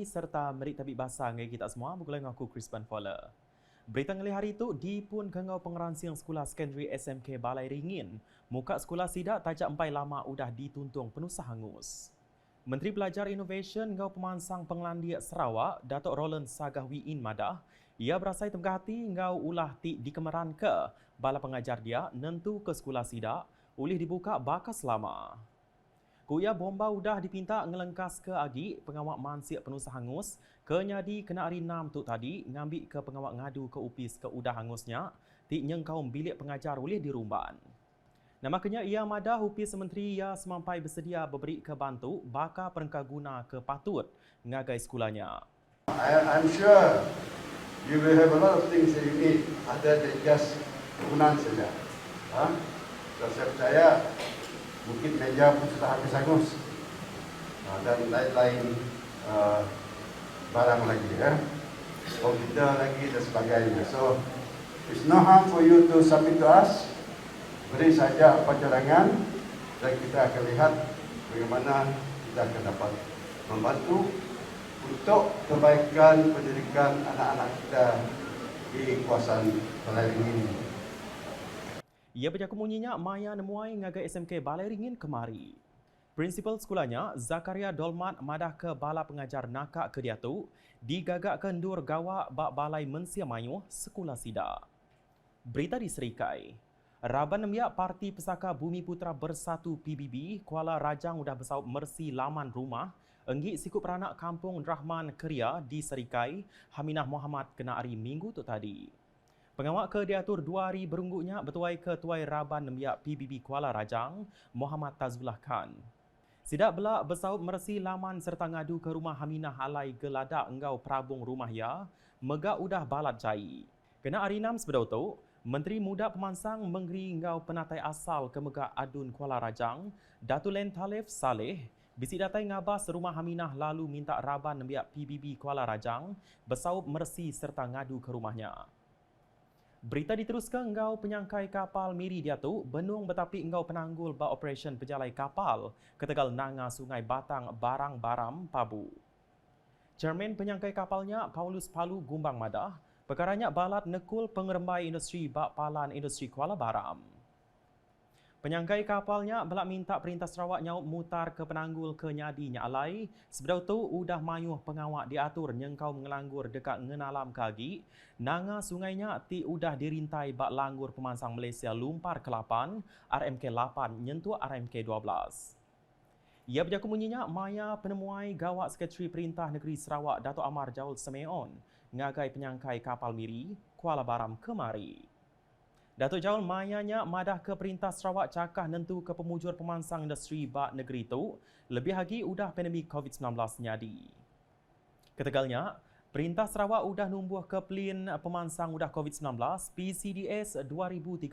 hari serta merik tabik basah ngai kita semua bergulai dengan aku Chris Van Fowler. Berita ngali hari itu di pun gangau pengeransiang sekolah sekondari SMK Balai Ringin. Muka sekolah sidak tajak empai lama udah dituntung penuh hangus. Menteri Pelajar Innovation ngau pemansang Pengelandia Sarawak, Datuk Roland Sagahwiin Madah, ia berasai tengah hati ngau ulah ti dikemeran ke bala pengajar dia nentu ke sekolah sidak ulih dibuka bakas lama. Kuya bomba udah dipinta ngelengkas ke agi pengawak mansik penuh hangus ke nyadi kena hari 6 tu tadi ngambil ke pengawak ngadu ke upis ke udah hangusnya ti nyengkau bilik pengajar ulih di rumban. Namaknya ia madah upis menteri ia semampai bersedia beri ke bantu baka perengka guna ke patut ngagai sekolahnya. I'm sure you will have a lot of things that you need other than just gunan saja. Dan saya percaya mungkin meja pun sudah habis hangus dan lain-lain barang lagi komputer lagi dan sebagainya. So it's no harm for you to submit to us. Beri saja apa cadangan dan kita akan lihat bagaimana kita akan dapat membantu untuk kebaikan pendidikan anak-anak kita di kawasan Balai Ringin. Ia berjaku munyinya Maya nemuai ngagai SMK Balai Ringin kemari. Prinsipal sekolahnya, Zakaria Dolmat madah ke bala pengajar nakak ke dia tu, digagak kendur gawak bak balai mensia mayuh sekolah sidak. Berita di Serikai. Raban Nemiak Parti Pesaka Bumi Putra Bersatu PBB, Kuala Rajang udah bersaup mersi laman rumah, enggi sikut peranak kampung Rahman Keria di Serikai, Haminah Muhammad kena hari Minggu tu tadi. Pengawak ke diatur 2 hari berungguknya betuai ketuai Raban Nemiak PBB Kuala Rajang, Muhammad Tazullah Khan. Sidak belak bersaup mersi laman serta ngadu ke rumah Haminah alai geladak engau perabung rumah ya, megak udah balat jai. Kena hari 6 sebedau tu, Menteri Muda Pemansang Menggeri Ngau Penatai Asal Kemegak Adun Kuala Rajang, Datuk Len Talif Saleh, bisik datai ngabas rumah Haminah lalu minta Raban Nemiak PBB Kuala Rajang bersaup mersi serta ngadu ke rumahnya. Berita diteruskan engau penyangkai kapal Miri dia tu benung betapi engau penanggul ba operasi pejalai kapal ke Tegal Nanga Sungai Batang Barang Baram Pabu. Chairman penyangkai kapalnya Paulus Palu Gumbang Madah, perkaranya balat nekul pengerembai industri bak palan industri Kuala Baram. Penyangkai kapalnya belak minta Perintah Sarawak nyaup mutar ke penanggul ke nyadinya alai, sebedau tu udah mayuh pengawak diatur nyengkau mengelanggur dekat ngenalam kagi, nanga sungainya ti udah dirintai bak langgur pemansang Malaysia Lumpar ke-8, RMK 8 nyentuh RMK 12. Ia berjaku munyinya Maya penemuai gawak Sekretari Perintah Negeri Sarawak Dato' Amar Jaul Semeon ngagai penyangkai kapal Miri, Kuala Baram kemari. Datuk Jaul mayanya madah ke Perintah Sarawak cakah nentu ke pemujur pemansang industri bak negeri tu, lebih lagi udah pandemik COVID-19 nyadi. Ketegalnya, Perintah Sarawak udah numbuh ke pelin pemansang udah COVID-19 PCDS 2030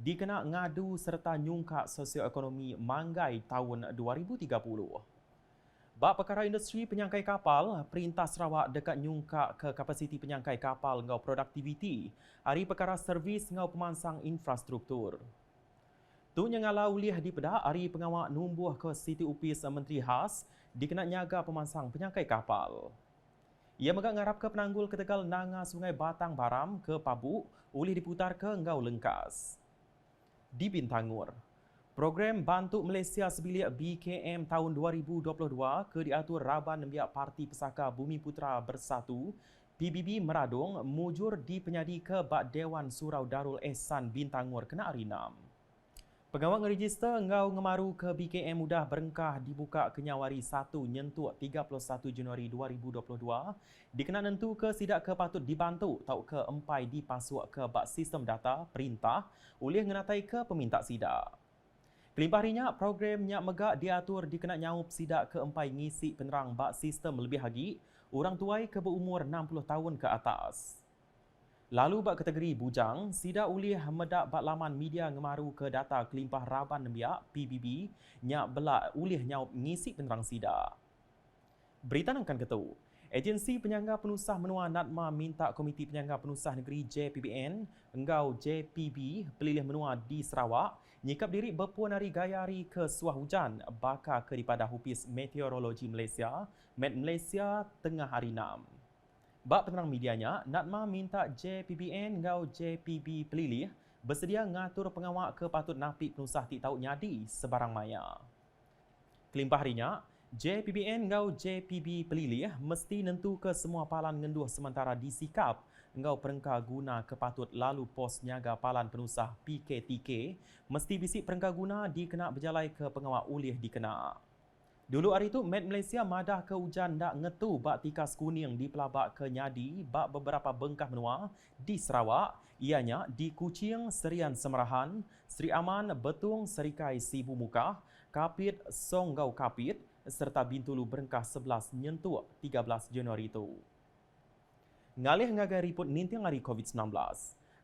dikena ngadu serta nyungkak sosioekonomi manggai tahun 2030. Bak perkara industri penyangkai kapal, Perintah Sarawak dekat nyungkak ke kapasiti penyangkai kapal ngau produktiviti, hari perkara servis ngau pemansang infrastruktur. Tu nyengala uliah di pedak, hari pengawak numbuh ke Siti Upis Menteri Khas dikena nyaga pemansang penyangkai kapal. Ia megak ngarap ke penanggul ke Tegal Nanga Sungai Batang Baram ke Pabu, ulih diputar ke ngau lengkas. Di Bintangur, program Bantu Malaysia Sebilik BKM tahun 2022 ke diatur Raban Nemiak Parti Pesaka Bumi Putra Bersatu, PBB meradung mujur di penyadi ke bak Dewan Surau Darul Ehsan Bintangur kena hari 6. Pengawak ngeregister ngau ngemaru ke BKM mudah berengkah dibuka ke nyawari 1 nyentuh 31 Januari 2022, dikena nentu ke sidak ke patut dibantu tau ke empai dipasuk ke bak sistem data perintah oleh ngenatai ke peminta sidak. Kelimpah harinya, programnya megak diatur dikena nyaup sidak ke-4 ngisi penerang bak sistem lebih lagi, orang tuai ke berumur 60 tahun ke atas. Lalu bak kategori bujang, sidak ulih medak bak laman media ngemaru ke data kelimpah Raban Nemiak PBB nyak belak ulih nyaup ngisi penerang sidak. Berita nangkan ketu, Agensi Penyangga Penusah Menua Natma minta Komiti Penyangga Penusah Negeri JPBN, Engau JPB, pelilih menua di Sarawak, nyikap diri berpuan hari gayari ke suah hujan bakal ke daripada Hupis Meteorologi Malaysia, Met Malaysia tengah hari 6. Bak penerang medianya, Natma minta JPBN Engau JPB pelilih bersedia ngatur pengawal ke patut napik penusah tik tahu nyadi sebarang maya. Kelimpah harinya, JPBN Engau JPB pelilih mesti nentu ke semua palan ngenduh sementara disikap engau perengka guna kepatut lalu pos niaga palan penusah PKTK mesti bisik perengka guna dikena berjalai ke pengawal ulih dikena. Dulu hari itu, Met Malaysia madah ke hujan dak ngetu bak tikas kuning di pelabak ke nyadi bak beberapa bengkah menua di Sarawak, ianya di Kuching, Serian Semerahan, Seri Aman, Betung, Serikai Sibu Mukah, Kapit, Songgau Kapit, serta Bintulu Berengkah 11 nyentuh 13 Januari itu. Ngalih ngagai riput ninting hari COVID-19.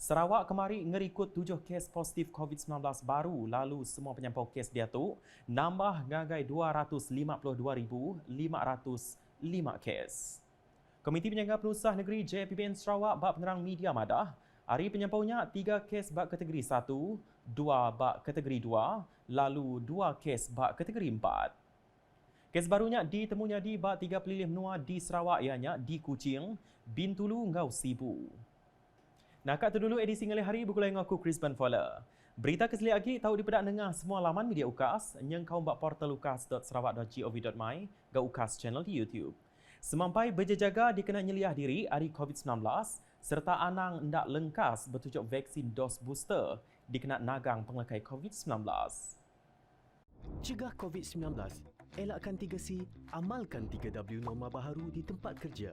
Sarawak kemari ngerikut 7 kes positif COVID-19 baru lalu semua penyampau kes dia tu nambah ngagai 252,505 kes. Komiti Penyangga Penusah Negeri JPBN Sarawak bak penerang media madah, hari penyampaunya 3 kes bak kategori 1, 2 bak kategori 2, lalu 2 kes bak kategori 4. Kes barunya ditemunya di bak 3 pelilih menua di Sarawak ianya di Kuching, Bintulu, Engau Sibu. Nah, kat tu dulu edisi ngalih hari bergulai dengan aku Chris Van Fowler. Berita keseli lagi tahu dipedak dengar semua laman media UKAS yang kau bak portal ukas.sarawak.gov.my ke UKAS channel di YouTube. Semampai berjaga dikena nyeliah diri hari COVID-19 serta anang ndak lengkas bertujuk vaksin dos booster dikena nagang penglekai COVID-19. Cegah COVID-19, elakkan 3C, amalkan 3W norma baharu di tempat kerja.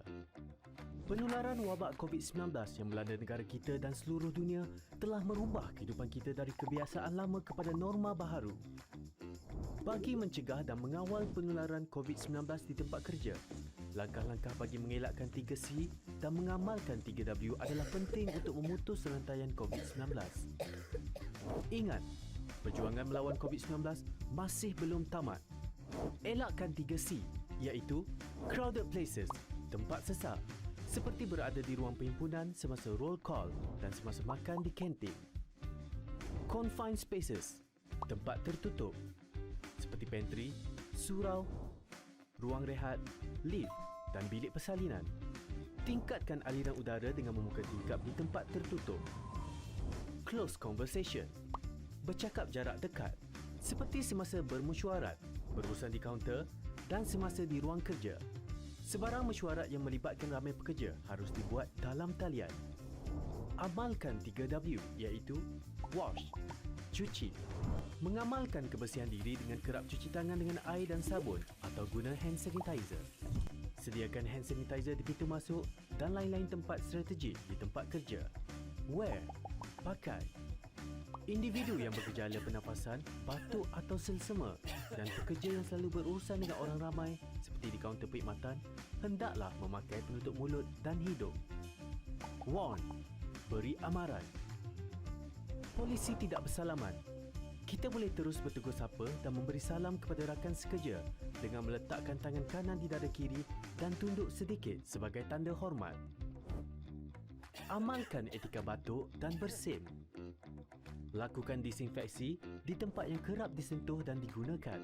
Penularan wabak COVID-19 yang melanda negara kita dan seluruh dunia telah merubah kehidupan kita dari kebiasaan lama kepada norma baharu. Bagi mencegah dan mengawal penularan COVID-19 di tempat kerja, langkah-langkah bagi mengelakkan 3C dan mengamalkan 3W adalah penting untuk memutus rantaian COVID-19. Ingat, perjuangan melawan COVID-19 masih belum tamat. Elakkan 3C, iaitu crowded places, tempat sesak, seperti berada di ruang perhimpunan semasa roll call dan semasa makan di kantin. Confined spaces, tempat tertutup, seperti pantry, surau, ruang rehat, lift dan bilik persalinan. Tingkatkan aliran udara dengan membuka tingkap di tempat tertutup. Close conversation, bercakap jarak dekat, seperti semasa bermesyuarat, berurusan di kaunter dan semasa di ruang kerja. Sebarang mesyuarat yang melibatkan ramai pekerja harus dibuat dalam talian. Amalkan 3W iaitu wash, cuci. Mengamalkan kebersihan diri dengan kerap cuci tangan dengan air dan sabun atau guna hand sanitizer. Sediakan hand sanitizer di pintu masuk dan lain-lain tempat strategik di tempat kerja. Wear, pakai. Individu yang bergejala pernafasan, batuk atau selsema dan pekerja yang selalu berurusan dengan orang ramai seperti di kaunter perkhidmatan hendaklah memakai penutup mulut dan hidung. Warn, beri amaran. Polisi tidak bersalaman. Kita boleh terus bertegur sapa dan memberi salam kepada rakan sekerja dengan meletakkan tangan kanan di dada kiri dan tunduk sedikit sebagai tanda hormat. Amalkan etika batuk dan bersin. Lakukan disinfeksi di tempat yang kerap disentuh dan digunakan.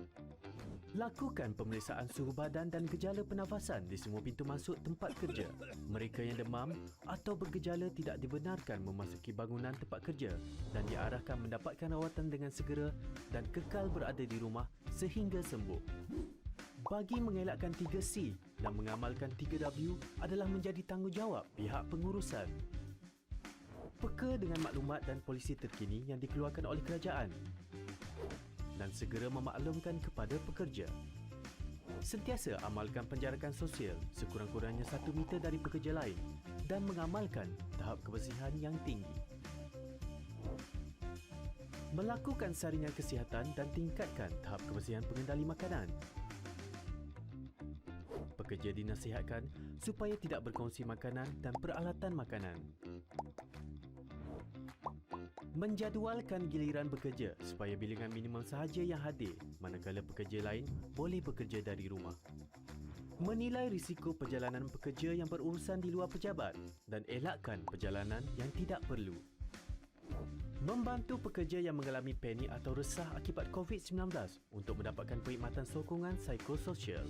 Lakukan pemeriksaan suhu badan dan gejala pernafasan di semua pintu masuk tempat kerja. Mereka yang demam atau bergejala tidak dibenarkan memasuki bangunan tempat kerja dan diarahkan mendapatkan rawatan dengan segera dan kekal berada di rumah sehingga sembuh. Bagi mengelakkan 3C dan mengamalkan 3W adalah menjadi tanggungjawab pihak pengurusan. Peka dengan maklumat dan polisi terkini yang dikeluarkan oleh kerajaan dan segera memaklumkan kepada pekerja. Sentiasa amalkan penjarakan sosial sekurang-kurangnya 1 meter dari pekerja lain dan mengamalkan tahap kebersihan yang tinggi. Melakukan saringan kesihatan dan tingkatkan tahap kebersihan pengendali makanan. Pekerja dinasihatkan supaya tidak berkongsi makanan dan peralatan makanan. Menjadualkan giliran bekerja supaya bilangan minimum sahaja yang hadir manakala pekerja lain boleh bekerja dari rumah. menilai risiko perjalanan pekerja yang berurusan di luar pejabat dan elakkan perjalanan yang tidak perlu. Membantu pekerja yang mengalami panik atau resah akibat COVID-19 untuk mendapatkan perkhidmatan sokongan psikososial.